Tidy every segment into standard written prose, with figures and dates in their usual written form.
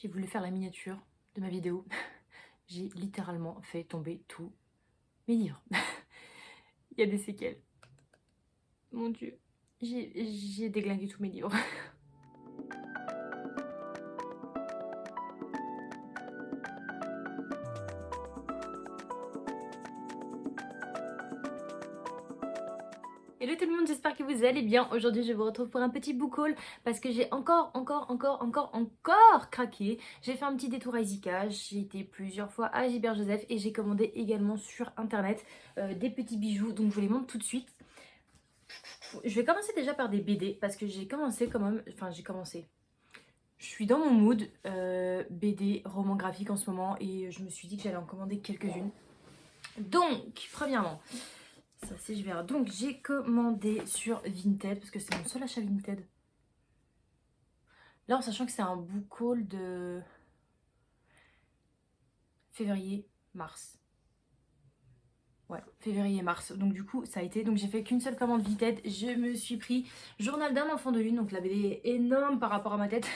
J'ai voulu faire la miniature de ma vidéo. J'ai littéralement fait tomber tous mes livres. Il y a des séquelles. Mon Dieu. J'ai déglingué tous mes livres. Hello tout le monde, j'espère que vous allez bien. Aujourd'hui, je vous retrouve pour un petit book haul parce que j'ai encore craqué. J'ai fait un petit détour à Izika, j'ai été plusieurs fois à Gilbert Joseph et j'ai commandé également sur internet des petits bijoux. Donc je vous les montre tout de suite. Je vais commencer déjà par des BD parce que j'ai commencé quand même, Je suis dans mon mood BD, roman graphique en ce moment et je me suis dit que j'allais en commander quelques-unes. Donc, premièrement, ça c'est je verrai. Donc j'ai commandé sur Vinted parce que c'est mon seul achat Vinted. Là en sachant que c'est un book haul de février-mars. Ouais, février-mars. Donc du coup ça a été. Donc j'ai fait qu'une seule commande Vinted. Je me suis pris Journal d'un enfant de lune. Donc la BD est énorme par rapport à ma tête.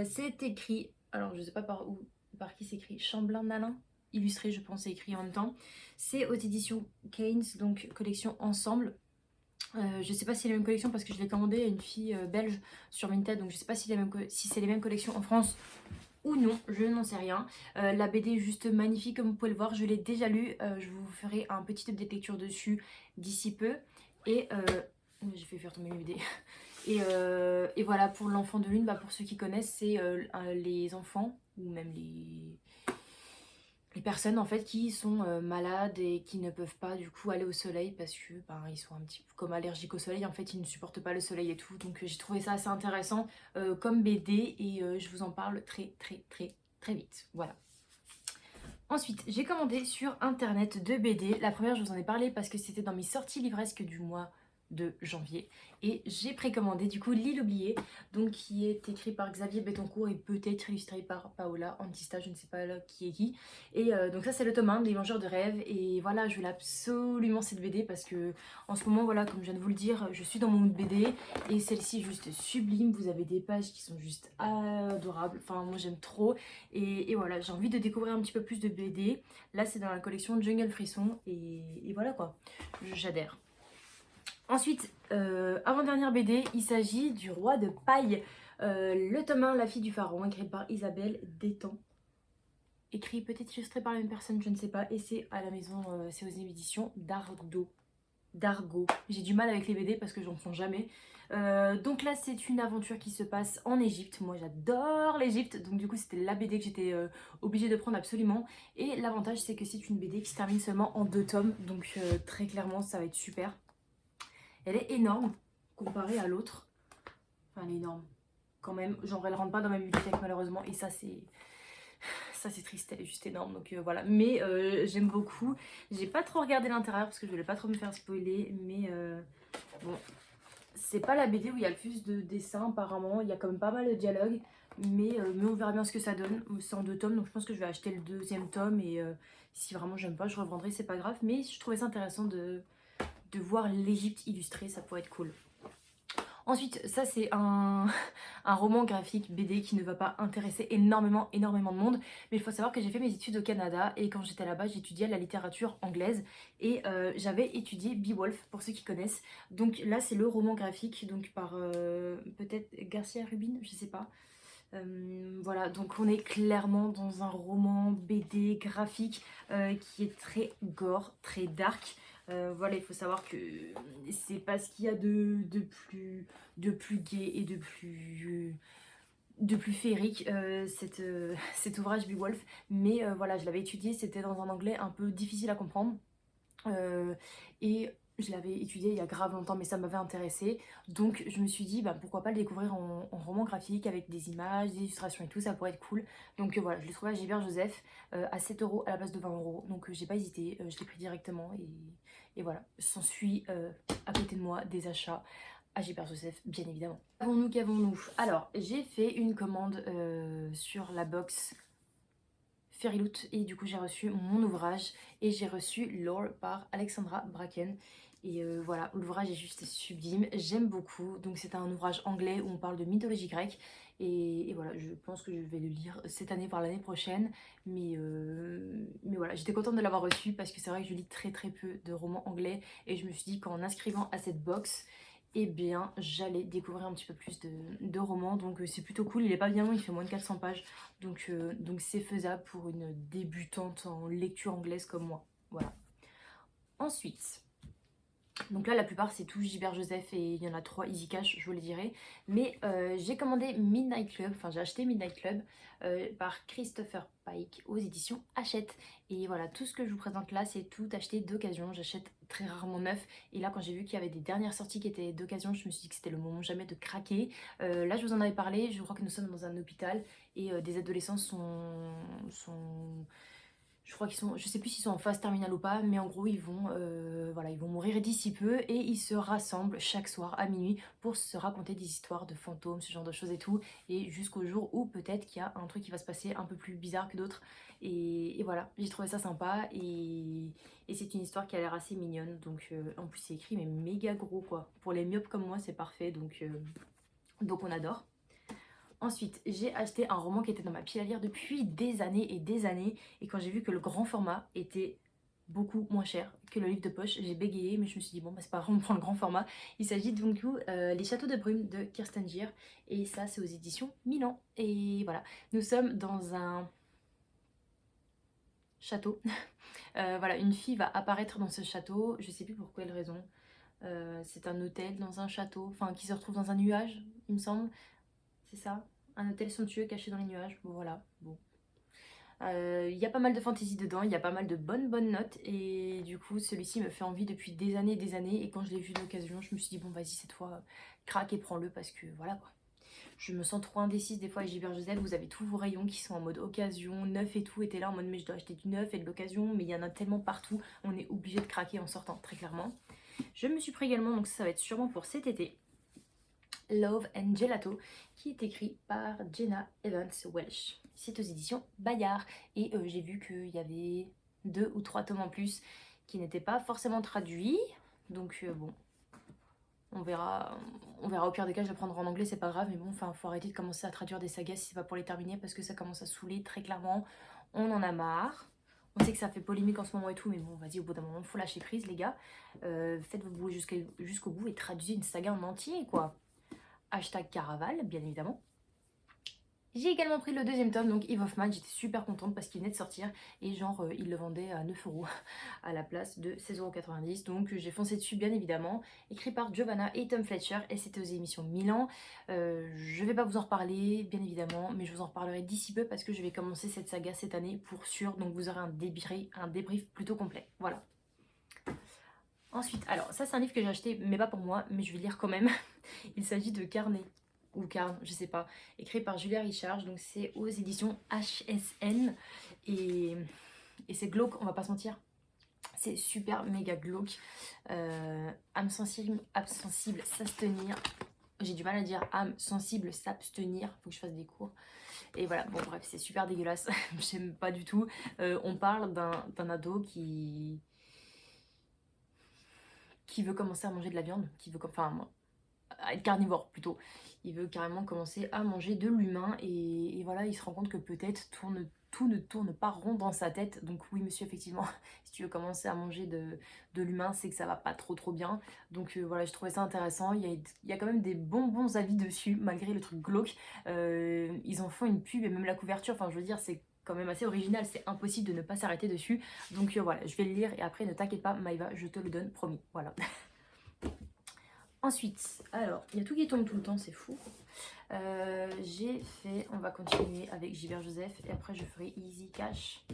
C'est écrit. Alors je sais pas par qui c'est écrit. Chamblin Nalin. Illustré je pense, c'est écrit en même temps. C'est aux éditions Keynes, donc collection ensemble. Je sais pas si c'est les mêmes collections parce que je l'ai commandé à une fille belge sur Vinted, donc je sais pas si, si c'est les mêmes collections en France ou non, je n'en sais rien. La BD est juste magnifique comme vous pouvez le voir, je l'ai déjà lu, je vous ferai un petit update de lecture dessus d'ici peu. Et j'ai fait faire tomber mes BD. Et voilà, pour l'enfant de lune, bah, pour ceux qui connaissent, c'est les enfants ou même les personnes en fait qui sont malades et qui ne peuvent pas du coup aller au soleil parce que ben, ils sont un petit peu comme allergiques au soleil, en fait ils ne supportent pas le soleil et tout, donc j'ai trouvé ça assez intéressant comme BD et je vous en parle très vite, voilà. Ensuite j'ai commandé sur internet deux BD. La première je vous en ai parlé parce que c'était dans mes sorties livresques du mois de janvier et j'ai précommandé du coup L'île oubliée, donc qui est écrit par Xavier Bettencourt et peut-être illustré par Paola Antista, je ne sais pas là, qui est qui. Et donc ça c'est le tome 1 des Vengeurs de rêve et voilà, je voulais absolument cette BD parce que en ce moment voilà, comme je viens de vous le dire, je suis dans mon mood BD et celle-ci est juste sublime. Vous avez des pages qui sont juste adorables, enfin moi j'aime trop et voilà, j'ai envie de découvrir un petit peu plus de BD. Là c'est dans la collection Jungle Frisson et voilà quoi, j'adhère. Ensuite, avant-dernière BD, il s'agit du Roi de paille, le tome 1, La fille du pharaon, écrit par Isabelle Détang. Écrit peut-être illustré par la même personne, je ne sais pas. Et c'est à la maison, c'est aux éditions Dargo. J'ai du mal avec les BD parce que j'en prends jamais. Donc là, c'est une aventure qui se passe en Égypte. Moi, j'adore l'Égypte. Donc du coup, c'était la BD que j'étais obligée de prendre absolument. Et l'avantage, c'est que c'est une BD qui se termine seulement en 2 tomes. Donc très clairement, ça va être super. Elle est énorme comparée à l'autre. Enfin, elle est énorme. Quand même, genre elle rentre pas dans ma bibliothèque malheureusement. Et ça c'est triste, elle est juste énorme. Donc voilà. Mais j'aime beaucoup. J'ai pas trop regardé l'intérieur parce que je voulais pas trop me faire spoiler. Mais bon, c'est pas la BD où il y a le plus de dessins apparemment. Il y a quand même pas mal de dialogues. Mais on verra bien ce que ça donne. C'est en 2 tomes. Donc je pense que je vais acheter le deuxième tome. Et si vraiment j'aime pas, je revendrai, c'est pas grave. Mais je trouvais ça intéressant de voir l'Égypte illustrée, ça pourrait être cool. Ensuite, ça c'est un roman graphique BD qui ne va pas intéresser énormément de monde. Mais il faut savoir que j'ai fait mes études au Canada et quand j'étais là-bas, j'étudiais la littérature anglaise et j'avais étudié Beowulf pour ceux qui connaissent. Donc là, c'est le roman graphique donc par peut-être Garcia Rubin, je sais pas. Voilà, donc on est clairement dans un roman BD graphique qui est très gore, très dark. Voilà, il faut savoir que c'est pas ce qu'il y a de plus gai et de plus féerique cet ouvrage Beowulf. Mais voilà, je l'avais étudié, c'était dans un anglais un peu difficile à comprendre. Et je l'avais étudié il y a grave longtemps mais ça m'avait intéressé, donc je me suis dit bah, pourquoi pas le découvrir en roman graphique avec des images, des illustrations et tout, ça pourrait être cool. Donc voilà, je l'ai trouvé à Gilbert Joseph à 7 € à la place de 20 €, donc j'ai pas hésité, je l'ai pris directement et voilà, s'ensuit à côté de moi des achats à Gilbert Joseph bien évidemment. Qu'avons-nous? Alors j'ai fait une commande sur la box Fairyloot et du coup j'ai reçu mon ouvrage et j'ai reçu Lore par Alexandra Bracken Et voilà, l'ouvrage est juste sublime, j'aime beaucoup. Donc c'est un ouvrage anglais où on parle de mythologie grecque. Et voilà, je pense que je vais le lire cette année, voire l'année prochaine. Mais voilà, j'étais contente de l'avoir reçu parce que c'est vrai que je lis très très peu de romans anglais. Et je me suis dit qu'en inscrivant à cette box, eh bien j'allais découvrir un petit peu plus de romans. Donc c'est plutôt cool, il est pas bien long, il fait moins de 400 pages. Donc c'est faisable pour une débutante en lecture anglaise comme moi. Voilà. Ensuite... Donc là, la plupart, c'est tout Gilbert Joseph et il y en a 3 Easy Cash, je vous les dirai. Mais j'ai commandé Midnight Club, enfin j'ai acheté Midnight Club par Christopher Pike aux éditions Hachette. Et voilà, tout ce que je vous présente là, c'est tout acheté d'occasion. J'achète très rarement neuf. Et là, quand j'ai vu qu'il y avait des dernières sorties qui étaient d'occasion, je me suis dit que c'était le moment jamais de craquer. Là, je vous en avais parlé, je crois que nous sommes dans un hôpital et des adolescents sont je crois qu'ils sont, je sais plus s'ils sont en phase terminale ou pas, mais en gros ils vont, voilà, ils vont mourir d'ici peu et ils se rassemblent chaque soir à minuit pour se raconter des histoires de fantômes, ce genre de choses et tout, et jusqu'au jour où peut-être qu'il y a un truc qui va se passer un peu plus bizarre que d'autres. Et voilà, j'ai trouvé ça sympa et c'est une histoire qui a l'air assez mignonne, donc en plus c'est écrit mais méga gros quoi. Pour les myopes comme moi c'est parfait, donc on adore. Ensuite, j'ai acheté un roman qui était dans ma pile à lire depuis des années et des années. Et quand j'ai vu que le grand format était beaucoup moins cher que le livre de poche, j'ai bégayé, mais je me suis dit, bon, bah, c'est pas grave, on prend le grand format. Il s'agit donc Les Châteaux de Brume de Kirsten Gier. Et ça, c'est aux éditions Milan. Et voilà, nous sommes dans un château. Voilà, une fille va apparaître dans ce château. Je sais plus pour quelle raison. C'est un hôtel dans un château, enfin, qui se retrouve dans un nuage, il me semble. C'est ça, un hôtel somptueux caché dans les nuages. Bon voilà, bon. Il y a pas mal de fantaisie dedans, il y a pas mal de bonnes notes et du coup celui-ci me fait envie depuis des années et quand je l'ai vu d'occasion je me suis dit bon vas-y cette fois craque et prends-le parce que voilà quoi. Je me sens trop indécise des fois à Gilbert Joseph, vous avez tous vos rayons qui sont en mode occasion, neuf et tout, et t'es là en mode mais je dois acheter du neuf et de l'occasion, mais il y en a tellement partout, on est obligé de craquer en sortant très clairement. Je me suis pris également, donc ça va être sûrement pour cet été, Love and Gelato, qui est écrit par Jenna Evans Welsh. C'est aux éditions Bayard. Et j'ai vu qu'il y avait 2 ou 3 tomes en plus qui n'étaient pas forcément traduits. Donc bon, on verra au pire des cas, je les prendrai en anglais, c'est pas grave. Mais bon, enfin, faut arrêter de commencer à traduire des sagas si c'est pas pour les terminer parce que ça commence à saouler très clairement. On en a marre. On sait que ça fait polémique en ce moment et tout, mais bon, vas-y, au bout d'un moment, faut lâcher prise, les gars. Faites votre boulot jusqu'au bout et traduisez une saga en entier, quoi. Hashtag Caraval, bien évidemment. J'ai également pris le deuxième tome, donc Eve of Man, j'étais super contente parce qu'il venait de sortir et genre il le vendait à 9 € à la place de 16,90 €, donc j'ai foncé dessus bien évidemment. Écrit par Giovanna et Tom Fletcher et c'était aux émissions Milan. Je vais pas vous en reparler bien évidemment, mais je vous en reparlerai d'ici peu parce que je vais commencer cette saga cette année pour sûr, donc vous aurez un débrief plutôt complet, voilà. Ensuite, alors ça c'est un livre que j'ai acheté, mais pas pour moi, mais je vais lire quand même. Il s'agit de Carnet, ou Carne, je sais pas, écrit par Julia Richard, donc c'est aux éditions HSN, et c'est glauque, on va pas se mentir. C'est super méga glauque. Âme sensible, s'abstenir. J'ai du mal à dire âme sensible, s'abstenir. Faut que je fasse des cours. Et voilà, bon bref, c'est super dégueulasse. J'aime pas du tout. On parle d'un ado qui veut commencer à manger de la viande, qui veut, enfin, à être carnivore plutôt. Il veut carrément commencer à manger de l'humain et voilà, il se rend compte que peut-être tout ne tourne pas rond dans sa tête. Donc oui monsieur, effectivement, si tu veux commencer à manger de l'humain, c'est que ça va pas trop bien. Donc voilà, je trouvais ça intéressant. Il y a quand même des bons avis dessus, malgré le truc glauque. Ils en font une pub et même la couverture, enfin je veux dire, c'est quand même assez original, c'est impossible de ne pas s'arrêter dessus. Donc voilà, je vais le lire et après ne t'inquiète pas Maïva, je te le donne, promis. Voilà. Ensuite, alors, il y a tout qui tombe tout le temps, c'est fou. On va continuer avec Gilbert Joseph et après je ferai Easy Cash.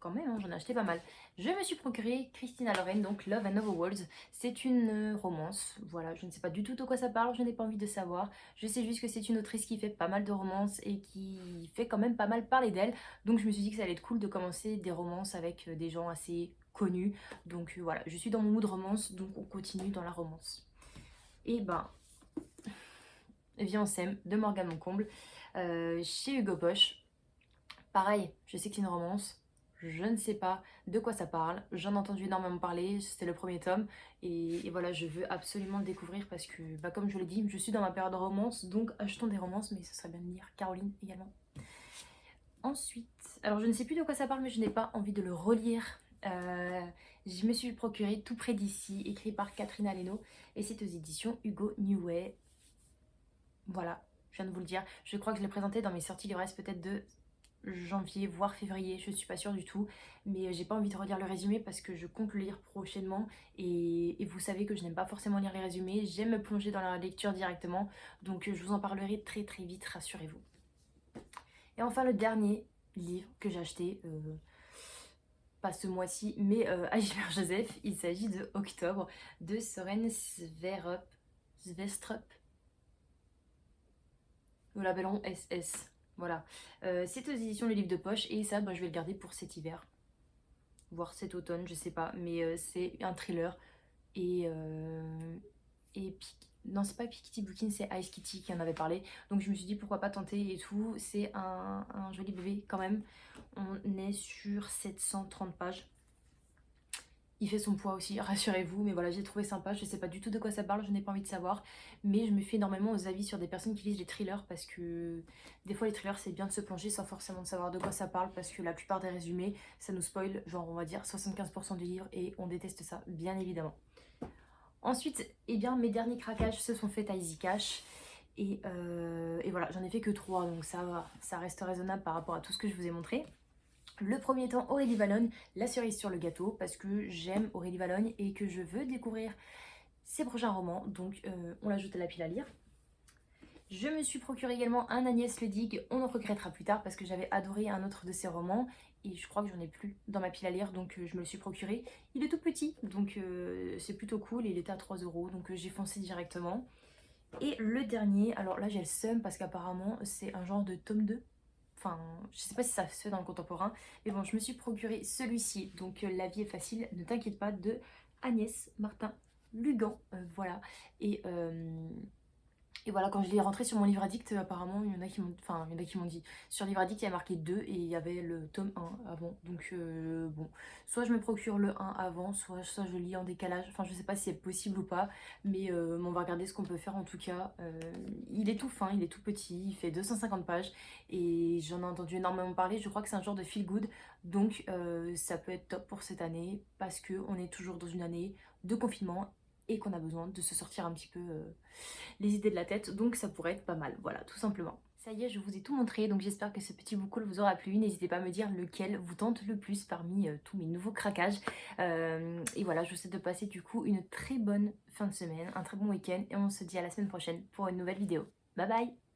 Quand même, hein, j'en ai acheté pas mal. Je me suis procuré Christina Loren, donc Love and Overworlds. C'est une romance, voilà, je ne sais pas du tout de quoi ça parle, je n'ai pas envie de savoir. Je sais juste que c'est une autrice qui fait pas mal de romances et qui fait quand même pas mal parler d'elle. Donc je me suis dit que ça allait être cool de commencer des romances avec des gens assez connus. Donc voilà, je suis dans mon mood romance, donc on continue dans la romance. Et ben, Viens on s'aime de Morgane Moncomble, chez Hugo Boss. Pareil, je sais que c'est une romance. Je ne sais pas de quoi ça parle, j'en ai entendu énormément parler, c'était le premier tome et voilà, je veux absolument le découvrir parce que bah, comme je l'ai dit, je suis dans ma période de romance, donc achetons des romances, mais ce serait bien de lire Caroline également. Ensuite, alors je ne sais plus de quoi ça parle mais je n'ai pas envie de le relire. Je me suis procuré Tout près d'ici, écrit par Catherine Aleno et c'est aux éditions Hugo Neway. Voilà, je viens de vous le dire. Je crois que je l'ai présenté dans mes sorties livresses peut-être de janvier, voire février, je suis pas sûre du tout. Mais j'ai pas envie de relire le résumé parce que je compte le lire prochainement. Et vous savez que je n'aime pas forcément lire les résumés, j'aime me plonger dans la lecture directement. Donc je vous en parlerai très très vite, rassurez-vous. Et enfin le dernier livre que j'ai acheté, pas ce mois-ci, mais à Gilbert Joseph, il s'agit de Octobre de Soren Svestrup, le labellon SS. Voilà. C'est aux éditions Le Livre de Poche et ça, bah, je vais le garder pour cet hiver. Voire cet automne, je sais pas. Mais c'est un thriller. Et non, c'est pas Piketty Bookin, c'est Ice Kitty qui en avait parlé. Donc je me suis dit pourquoi pas tenter et tout. C'est un joli bébé quand même. On est sur 730 pages. Il fait son poids aussi, rassurez-vous, mais voilà, j'ai trouvé sympa, je sais pas du tout de quoi ça parle, je n'ai pas envie de savoir, mais je me fie énormément aux avis sur des personnes qui lisent les thrillers, parce que des fois les thrillers c'est bien de se plonger sans forcément savoir de quoi ça parle, parce que la plupart des résumés, ça nous spoil, genre on va dire 75% du livre, et on déteste ça, bien évidemment. Ensuite, eh bien, mes derniers craquages se sont faits à Easy Cash, et voilà, j'en ai fait que 3, donc ça reste raisonnable par rapport à tout ce que je vous ai montré. Le premier temps, Aurélie Valogne, la cerise sur le gâteau, parce que j'aime Aurélie Valogne et que je veux découvrir ses prochains romans, donc on l'ajoute à la pile à lire. Je me suis procuré également un Agnès Ledig, on en regrettera plus tard, parce que j'avais adoré un autre de ses romans, et je crois que j'en ai plus dans ma pile à lire, donc je me le suis procuré. Il est tout petit, donc c'est plutôt cool, il était à 3 €, donc j'ai foncé directement. Et le dernier, alors là j'ai le seum, parce qu'apparemment c'est un genre de tome 2. Enfin, je sais pas si ça se fait dans le contemporain. Mais bon, je me suis procuré celui-ci. Donc, la vie est facile, ne t'inquiète pas, de Agnès Martin Lugan. Voilà. Et, et voilà, quand je l'ai rentré sur mon livre addict, apparemment, il y en a qui m'ont, enfin, il y en a qui m'ont dit. Sur livre addict, il y a marqué 2 et il y avait le tome 1 avant. Donc, bon, soit je me procure le 1 avant, soit je lis en décalage. Enfin, je sais pas si c'est possible ou pas, mais on va regarder ce qu'on peut faire en tout cas. Il est tout fin, il est tout petit, il fait 250 pages et j'en ai entendu énormément parler. Je crois que c'est un genre de feel good, donc ça peut être top pour cette année parce qu'on est toujours dans une année de confinement et qu'on a besoin de se sortir un petit peu les idées de la tête, donc ça pourrait être pas mal, voilà, tout simplement. Ça y est, je vous ai tout montré, donc j'espère que ce petit book haul vous aura plu. N'hésitez pas à me dire lequel vous tente le plus parmi tous mes nouveaux craquages. Et voilà, je vous souhaite de passer du coup une très bonne fin de semaine, un très bon week-end, et on se dit à la semaine prochaine pour une nouvelle vidéo. Bye bye!